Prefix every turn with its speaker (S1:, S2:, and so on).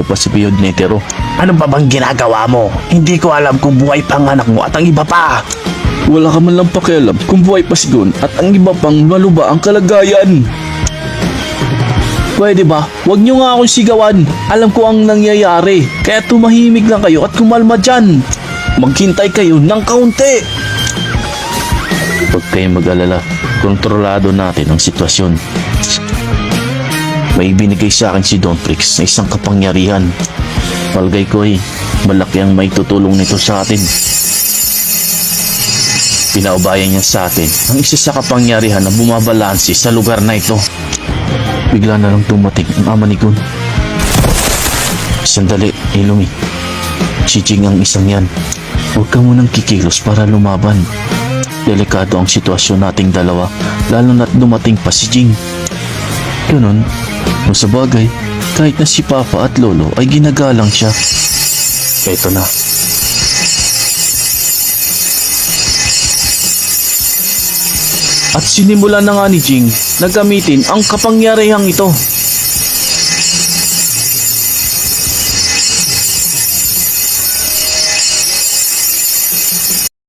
S1: pa si Piyod Netero.
S2: Ano ba bang ginagawa mo? Hindi ko alam kung buhay pa ang anak mo at ang iba pa.
S1: Wala ka man lang pakialam kung buhay pa si Gon at ang iba pang maluba ang kalagayan. Pwede ba? Huwag niyo nga akong sigawan. Alam ko ang nangyayari. Kaya tumahimik lang kayo at kumalma dyan. Maghintay kayo ng kaunti. Huwag kayong mag-alala. Kontrolado natin ang sitwasyon. May binigay sa akin si Don Prix na isang kapangyarihan. Palagay ko malaki ang may tutulong nito sa atin. Pinaubayan niya sa atin ang isa sa kapangyarihan na bumabalansi sa lugar na ito. Bigla na lang dumating ang ama ni Gon. Sandali, Illumi. Si Jing ang isang yan. Huwag ka munang kikilos para lumaban. Delikado ang sitwasyon nating dalawa, lalo na't dumating pa si Jing. Ganun, kung sa bagay, kahit na si Papa at Lolo ay ginagalang siya. Eto na. At sinimulan na nga ni Jing na gamitin ang kapangyarihang ito.